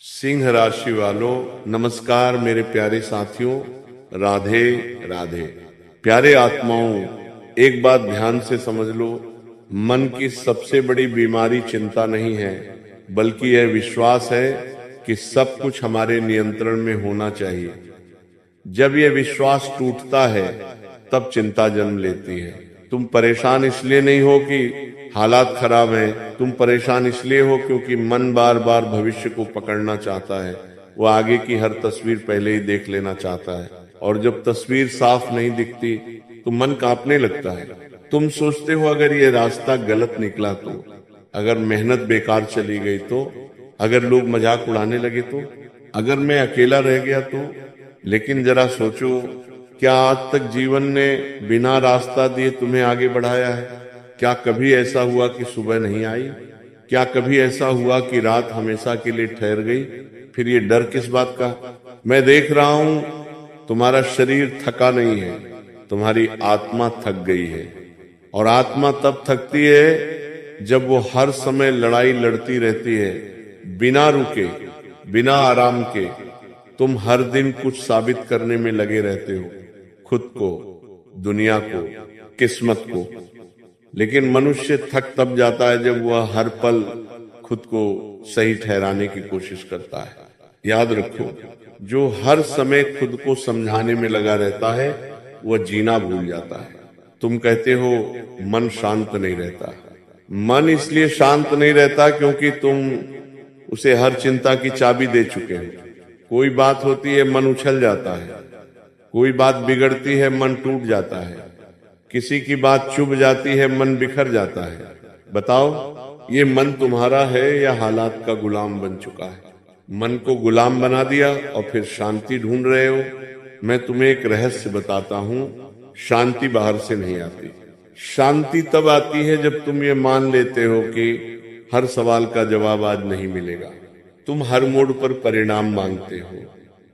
सिंह राशि वालों, नमस्कार मेरे प्यारे साथियों, राधे राधे। प्यारे आत्माओं, एक बात ध्यान से समझ लो, मन की सबसे बड़ी बीमारी चिंता नहीं है, बल्कि यह विश्वास है कि सब कुछ हमारे नियंत्रण में होना चाहिए। जब यह विश्वास टूटता है तब चिंता जन्म लेती है। तुम परेशान इसलिए नहीं हो कि हालात खराब हैं, तुम परेशान इसलिए हो क्योंकि मन बार बार भविष्य को पकड़ना चाहता है। वो आगे की हर तस्वीर पहले ही देख लेना चाहता है, और जब तस्वीर साफ नहीं दिखती तो मन कांपने लगता है। तुम सोचते हो अगर ये रास्ता गलत निकला तो, अगर मेहनत बेकार चली गई तो, अगर लोग मजाक उड़ाने लगे तो, अगर मैं अकेला रह गया तो। लेकिन जरा सोचो, क्या आज तक जीवन ने बिना रास्ता दिए तुम्हें आगे बढ़ाया है? क्या कभी ऐसा हुआ कि सुबह नहीं आई? क्या कभी ऐसा हुआ कि रात हमेशा के लिए ठहर गई? फिर ये डर किस बात का? मैं देख रहा हूं तुम्हारा शरीर थका नहीं है, तुम्हारी आत्मा थक गई है। और आत्मा तब थकती है जब वो हर समय लड़ाई लड़ती रहती है, बिना रुके, बिना आराम के। तुम हर दिन कुछ साबित करने में लगे रहते हो, खुद को, दुनिया को, किस्मत को। लेकिन मनुष्य थक तब जाता है जब वह हर पल खुद को सही ठहराने की कोशिश करता है। याद रखो, जो हर समय खुद को समझाने में लगा रहता है वह जीना भूल जाता है। तुम कहते हो मन शांत नहीं रहता। मन इसलिए शांत नहीं रहता क्योंकि तुम उसे हर चिंता की चाबी दे चुके हो। कोई बात होती है मन उछल जाता है, कोई बात बिगड़ती है मन टूट जाता है, किसी की बात चुभ जाती है मन बिखर जाता है। बताओ, ये मन तुम्हारा है या हालात का गुलाम बन चुका है? मन को गुलाम बना दिया और फिर शांति ढूंढ रहे हो। मैं तुम्हें एक रहस्य बताता हूं, शांति बाहर से नहीं आती। शांति तब आती है जब तुम ये मान लेते हो कि हर सवाल का जवाब आज नहीं मिलेगा। तुम हर मोड़ पर परिणाम मांगते हो,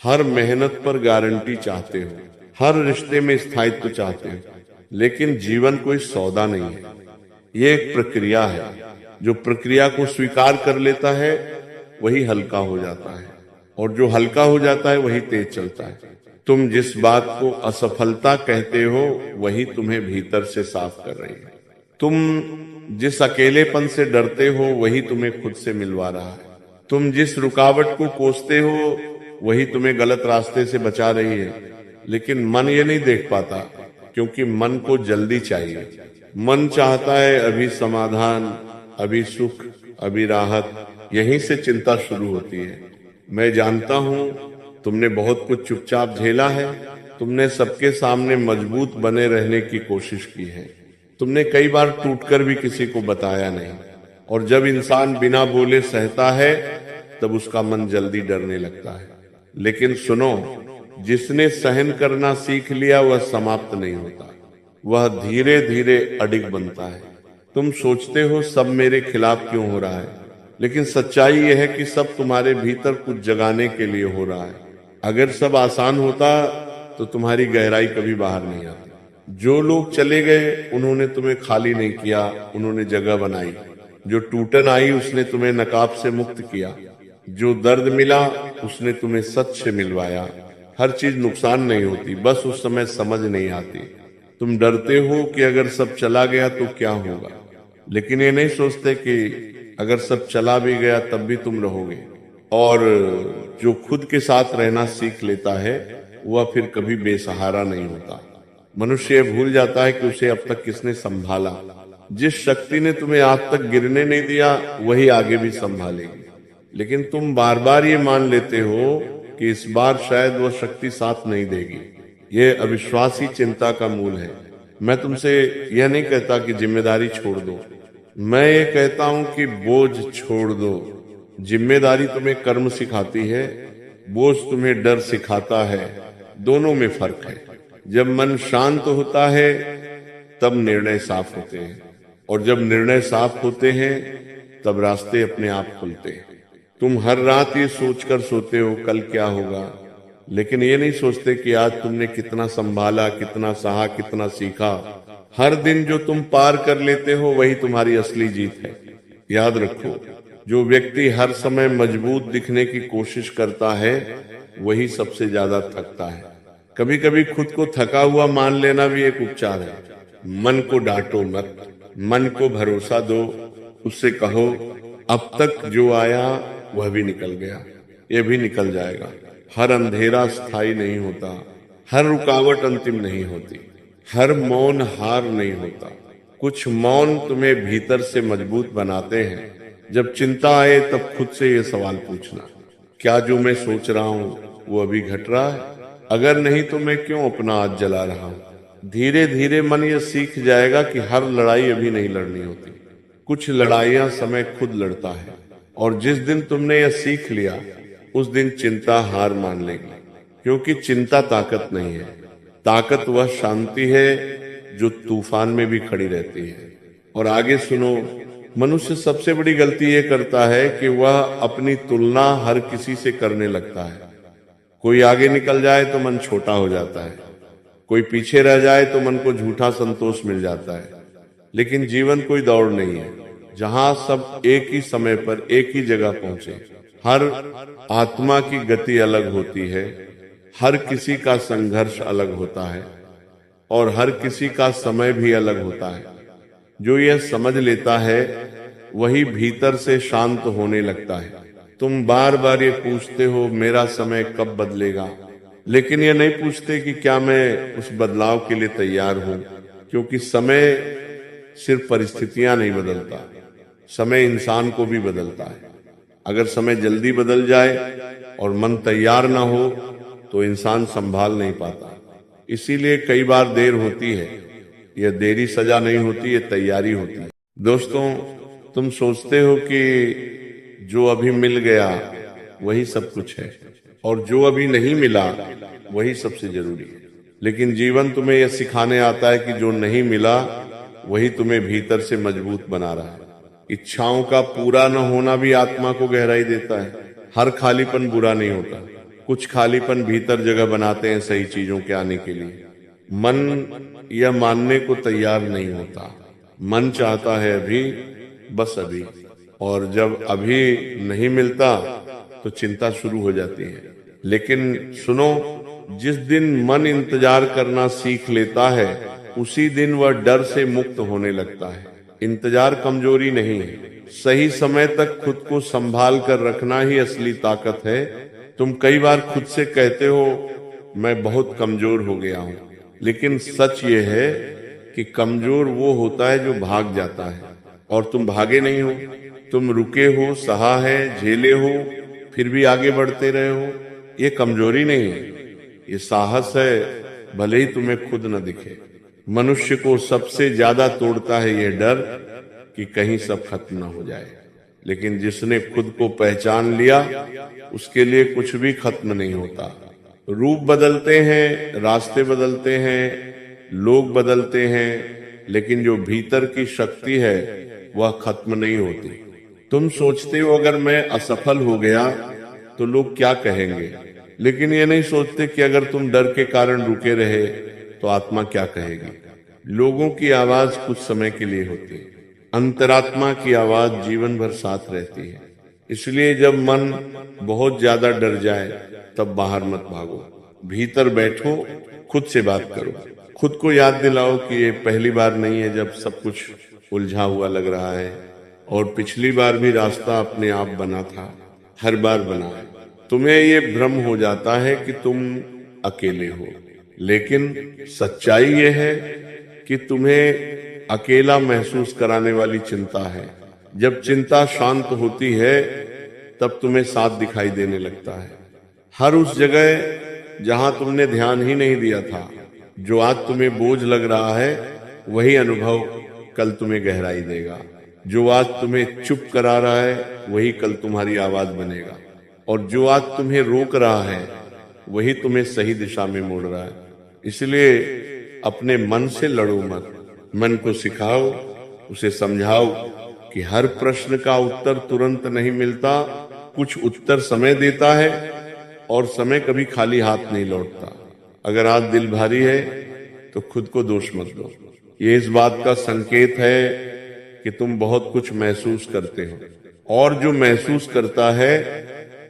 हर मेहनत पर गारंटी चाहते हो, हर रिश्ते में स्थायित्व चाहते हो। लेकिन जीवन कोई सौदा नहीं है, ये एक प्रक्रिया है। जो प्रक्रिया को स्वीकार कर लेता है वही हल्का हो जाता है, और जो हल्का हो जाता है वही तेज चलता है। तुम जिस बात को असफलता कहते हो वही तुम्हें भीतर से साफ कर रही है। तुम जिस अकेलेपन से डरते हो वही तुम्हें खुद से मिलवा रहा है। तुम जिस रुकावट को कोसते हो वही तुम्हें गलत रास्ते से बचा रही है। लेकिन मन ये नहीं देख पाता, क्योंकि मन को जल्दी चाहिए। मन चाहता है अभी समाधान, अभी सुख, अभी राहत। यहीं से चिंता शुरू होती है। मैं जानता हूं तुमने बहुत कुछ चुपचाप झेला है। तुमने सबके सामने मजबूत बने रहने की कोशिश की है। तुमने कई बार टूटकर भी किसी को बताया नहीं। और जब इंसान बिना बोले सहता है तब उसका मन जल्दी डरने लगता है। लेकिन सुनो, जिसने सहन करना सीख लिया वह समाप्त नहीं होता, वह धीरे धीरे अडिग बनता है। तुम सोचते हो सब मेरे खिलाफ क्यों हो रहा है, लेकिन सच्चाई यह है कि सब तुम्हारे भीतर कुछ जगाने के लिए हो रहा है। अगर सब आसान होता तो तुम्हारी गहराई कभी बाहर नहीं आती। जो लोग चले गए उन्होंने तुम्हें खाली नहीं किया, उन्होंने जगह बनाई। जो टूटन आई उसने तुम्हें नकाब से मुक्त किया। जो दर्द मिला उसने तुम्हें सच से मिलवाया। हर चीज नुकसान नहीं होती, बस उस समय समझ नहीं आती। तुम डरते हो कि अगर सब चला गया तो क्या होगा, लेकिन ये नहीं सोचते कि अगर सब चला भी गया तब भी तुम रहोगे। और जो खुद के साथ रहना सीख लेता है वह फिर कभी बेसहारा नहीं होता। मनुष्य भूल जाता है कि उसे अब तक किसने संभाला। जिस शक्ति ने तुम्हें आज तक गिरने नहीं दिया वही आगे भी संभालेगी। लेकिन तुम बार बार ये मान लेते हो कि इस बार शायद वह शक्ति साथ नहीं देगी। ये अविश्वास ही चिंता का मूल है। मैं तुमसे यह नहीं कहता कि जिम्मेदारी छोड़ दो, मैं ये कहता हूं कि बोझ छोड़ दो। जिम्मेदारी तुम्हें कर्म सिखाती है, बोझ तुम्हें डर सिखाता है। दोनों में फर्क है। जब मन शांत होता है तब निर्णय साफ होते हैं, और जब निर्णय साफ होते हैं तब रास्ते अपने आप खुलते हैं। तुम हर रात ये सोचकर सोते हो कल क्या होगा, लेकिन ये नहीं सोचते कि आज तुमने कितना संभाला, कितना सहा, कितना सीखा। हर दिन जो तुम पार कर लेते हो वही तुम्हारी असली जीत है। याद रखो, जो व्यक्ति हर समय मजबूत दिखने की कोशिश करता है वही सबसे ज्यादा थकता है। कभी कभी खुद को थका हुआ मान लेना भी एक उपचार है। मन को डांटो मत, मन को भरोसा दो, उससे कहो अब तक जो आया वह भी निकल गया, यह भी निकल जाएगा। हर अंधेरा स्थायी नहीं होता, हर रुकावट अंतिम नहीं होती, हर मौन हार नहीं होता। कुछ मौन तुम्हें भीतर से मजबूत बनाते हैं। जब चिंता आए तब खुद से ये सवाल पूछना, क्या जो मैं सोच रहा हूं वो अभी घट रहा है? अगर नहीं तो मैं क्यों अपना आज जला रहा हूं? धीरे धीरे मन ये सीख जाएगा कि हर लड़ाई अभी नहीं लड़नी होती। कुछ लड़ाइयां समय खुद लड़ता है, और जिस दिन तुमने यह सीख लिया उस दिन चिंता हार मान लेगी। क्योंकि चिंता ताकत नहीं है, ताकत वह शांति है जो तूफान में भी खड़ी रहती है। और आगे सुनो, मनुष्य सबसे बड़ी गलती ये करता है कि वह अपनी तुलना हर किसी से करने लगता है। कोई आगे निकल जाए तो मन छोटा हो जाता है, कोई पीछे रह जाए तो मन को झूठा संतोष मिल जाता है। लेकिन जीवन कोई दौड़ नहीं है जहां सब एक ही समय पर एक ही जगह पहुंचे। हर आत्मा की गति अलग होती है, हर किसी का संघर्ष अलग होता है, और हर किसी का समय भी अलग होता है। जो यह समझ लेता है वही भीतर से शांत होने लगता है। तुम बार बार ये पूछते हो मेरा समय कब बदलेगा, लेकिन ये नहीं पूछते कि क्या मैं उस बदलाव के लिए तैयार हूं। क्योंकि समय सिर्फ परिस्थितियां नहीं बदलता, समय इंसान को भी बदलता है। अगर समय जल्दी बदल जाए और मन तैयार ना हो तो इंसान संभाल नहीं पाता। इसीलिए कई बार देर होती है। यह देरी सजा नहीं होती, यह तैयारी होती है। दोस्तों, तुम सोचते हो कि जो अभी मिल गया वही सब कुछ है, और जो अभी नहीं मिला वही सबसे जरूरी है। लेकिन जीवन तुम्हें यह सिखाने आता है कि जो नहीं मिला वही तुम्हें भीतर से मजबूत बना रहा है। इच्छाओं का पूरा न होना भी आत्मा को गहराई देता है। हर खालीपन बुरा नहीं होता, कुछ खालीपन भीतर जगह बनाते हैं सही चीजों के आने के लिए। मन यह मानने को तैयार नहीं होता, मन चाहता है अभी, बस अभी। और जब अभी नहीं मिलता तो चिंता शुरू हो जाती है। लेकिन सुनो, जिस दिन मन इंतजार करना सीख लेता है उसी दिन वह डर से मुक्त होने लगता है। इंतजार कमजोरी नहीं है, सही समय तक खुद को संभाल कर रखना ही असली ताकत है। तुम कई बार खुद से कहते हो मैं बहुत कमजोर हो गया हूं, लेकिन सच ये है कि कमजोर वो होता है जो भाग जाता है, और तुम भागे नहीं हो। तुम रुके हो, सहा है, झेले हो, फिर भी आगे बढ़ते रहे हो। ये कमजोरी नहीं है, ये साहस है, भले ही तुम्हें खुद न दिखे। मनुष्य को सबसे ज्यादा तोड़ता है ये डर कि कहीं सब खत्म न हो जाए। लेकिन जिसने खुद को पहचान लिया उसके लिए कुछ भी खत्म नहीं होता। रूप बदलते हैं, रास्ते बदलते हैं, लोग बदलते हैं, लेकिन जो भीतर की शक्ति है वह खत्म नहीं होती। तुम सोचते हो अगर मैं असफल हो गया तो लोग क्या कहेंगे, लेकिन ये नहीं सोचते कि अगर तुम डर के कारण रुके रहे तो आत्मा क्या कहेगी। लोगों की आवाज कुछ समय के लिए होती है, अंतरात्मा की आवाज जीवन भर साथ रहती है। इसलिए जब मन बहुत ज्यादा डर जाए तब बाहर मत भागो, भीतर बैठो, खुद से बात करो। खुद को याद दिलाओ कि ये पहली बार नहीं है जब सब कुछ उलझा हुआ लग रहा है, और पिछली बार भी रास्ता अपने आप बना था, हर बार बना है। तुम्हें ये भ्रम हो जाता है कि तुम अकेले हो, लेकिन सच्चाई ये है कि तुम्हें अकेला महसूस कराने वाली चिंता है। जब चिंता शांत होती है तब तुम्हें साथ दिखाई देने लगता है। हर उस जगह जहां तुमने ध्यान ही नहीं दिया था, जो आज तुम्हें बोझ लग रहा है वही अनुभव कल तुम्हें गहराई देगा। जो आज तुम्हें चुप करा रहा है वही कल तुम्हारी आवाज बनेगा, और जो आज तुम्हें रोक रहा है वही तुम्हें सही दिशा में मोड़ रहा है। इसलिए अपने मन से लड़ो मत, मन को सिखाओ, उसे समझाओ कि हर प्रश्न का उत्तर तुरंत नहीं मिलता, कुछ उत्तर समय देता है, और समय कभी खाली हाथ नहीं लौटता। अगर आज दिल भारी है तो खुद को दोष मत दो, ये इस बात का संकेत है कि तुम बहुत कुछ महसूस करते हो और जो महसूस करता है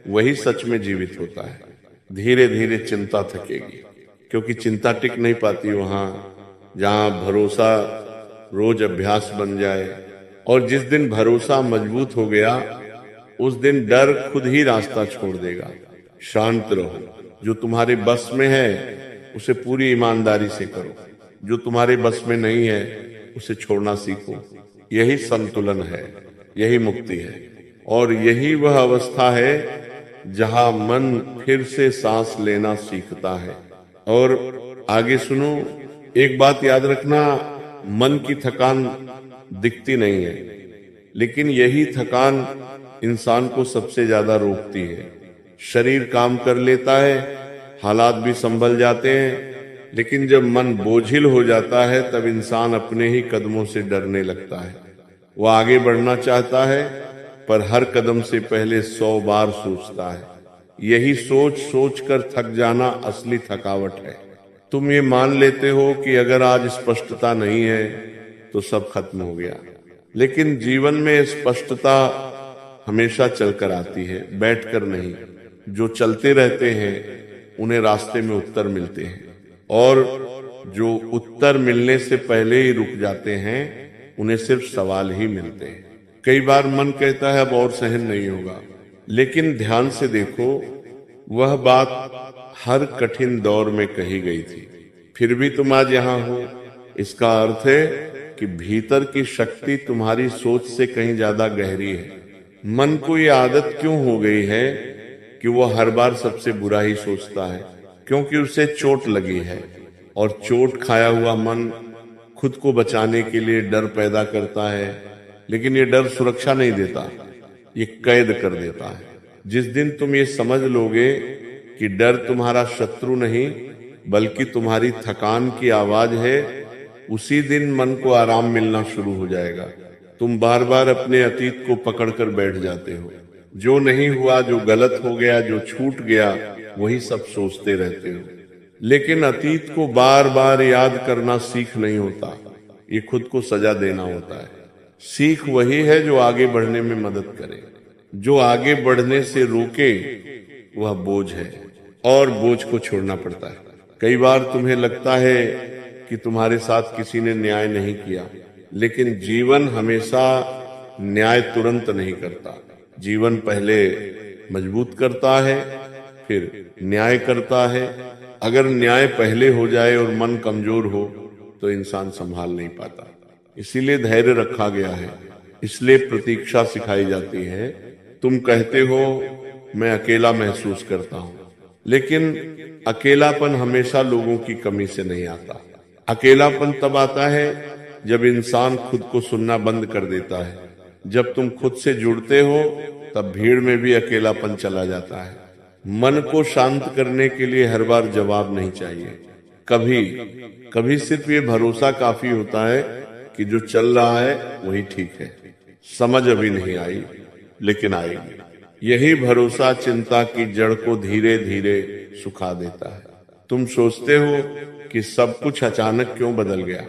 वही सच में जीवित होता है। धीरे धीरे चिंता थकेगी, क्योंकि चिंता टिक नहीं पाती वहां जहां भरोसा रोज अभ्यास बन जाए। और जिस दिन भरोसा मजबूत हो गया उस दिन डर खुद ही रास्ता छोड़ देगा। शांत रहो, जो तुम्हारे बस में है उसे पूरी ईमानदारी से करो, जो तुम्हारे बस में नहीं है उसे छोड़ना सीखो। यही संतुलन है, यही मुक्ति है, और यही वह अवस्था है जहां मन फिर से सांस लेना सीखता है। और आगे सुनो, एक बात याद रखना, मन की थकान दिखती नहीं है, लेकिन यही थकान इंसान को सबसे ज्यादा रोकती है। शरीर काम कर लेता है, हालात भी संभल जाते हैं, लेकिन जब मन बोझिल हो जाता है तब इंसान अपने ही कदमों से डरने लगता है। वो आगे बढ़ना चाहता है पर हर कदम से पहले 100 बार सोचता है। यही सोच सोच कर थक जाना असली थकावट है। तुम ये मान लेते हो कि अगर आज स्पष्टता नहीं है तो सब खत्म हो गया, लेकिन जीवन में स्पष्टता हमेशा चलकर आती है, बैठकर नहीं। जो चलते रहते हैं उन्हें रास्ते में उत्तर मिलते हैं, और जो उत्तर मिलने से पहले ही रुक जाते हैं उन्हें सिर्फ सवाल ही मिलते हैं। कई बार मन कहता है अब और सहन नहीं होगा, लेकिन ध्यान से देखो, वह बात हर कठिन दौर में कही गई थी, फिर भी तुम आज यहाँ हो। इसका अर्थ है कि भीतर की शक्ति तुम्हारी सोच से कहीं ज्यादा गहरी है। मन को ये आदत क्यों हो गई है कि वो हर बार सबसे बुरा ही सोचता है? क्योंकि उसे चोट लगी है, और चोट खाया हुआ मन खुद को बचाने के लिए डर पैदा करता है, लेकिन ये डर सुरक्षा नहीं देता, ये कैद कर देता है। जिस दिन तुम ये समझ लोगे कि डर तुम्हारा शत्रु नहीं बल्कि तुम्हारी थकान की आवाज है, उसी दिन मन को आराम मिलना शुरू हो जाएगा। तुम बार बार अपने अतीत को पकड़कर बैठ जाते हो। जो नहीं हुआ, जो गलत हो गया, जो छूट गया, वही सब सोचते रहते हो। लेकिन अतीत को बार बार याद करना सीख नहीं होता, ये खुद को सजा देना होता है। सीख वही है जो आगे बढ़ने में मदद करे। जो आगे बढ़ने से रोके वह बोझ है, और बोझ को छोड़ना पड़ता है। कई बार तुम्हें लगता है कि तुम्हारे साथ किसी ने न्याय नहीं किया, लेकिन जीवन हमेशा न्याय तुरंत नहीं करता। जीवन पहले मजबूत करता है, फिर न्याय करता है। अगर न्याय पहले हो जाए और मन कमजोर हो तो इंसान संभाल नहीं पाता। इसीलिए धैर्य रखा गया है, इसलिए प्रतीक्षा सिखाई जाती है। तुम कहते हो मैं अकेला महसूस करता हूं, लेकिन अकेलापन हमेशा लोगों की कमी से नहीं आता। अकेलापन तब आता है जब इंसान खुद को सुनना बंद कर देता है। जब तुम खुद से जुड़ते हो तब भीड़ में भी अकेलापन चला जाता है। मन को शांत करने के लिए हर बार जवाब नहीं चाहिए। कभी कभी सिर्फ ये भरोसा काफी होता है कि जो चल रहा है वही ठीक है। समझ अभी नहीं आई, लेकिन आएगी। यही भरोसा चिंता की जड़ को धीरे धीरे सुखा देता है। तुम सोचते हो कि सब कुछ अचानक क्यों बदल गया,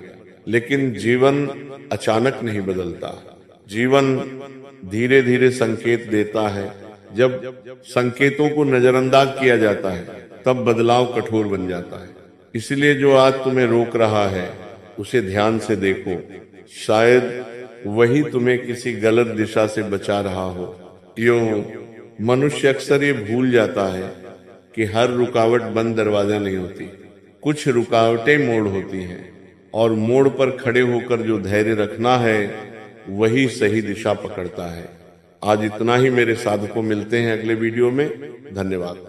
लेकिन जीवन अचानक नहीं बदलता। जीवन धीरे धीरे संकेत देता है। जब संकेतों को नजरअंदाज किया जाता है तब बदलाव कठोर बन जाता है। इसलिए जो आज तुम्हें रोक रहा है उसे ध्यान से देखो, शायद वही तुम्हें किसी गलत दिशा से बचा रहा हो। यूं मनुष्य अक्सर ये भूल जाता है कि हर रुकावट बंद दरवाजा नहीं होती, कुछ रुकावटें मोड़ होती हैं, और मोड़ पर खड़े होकर जो धैर्य रखना है वही सही दिशा पकड़ता है। आज इतना ही। मेरे साधकों, मिलते हैं अगले वीडियो में। धन्यवाद।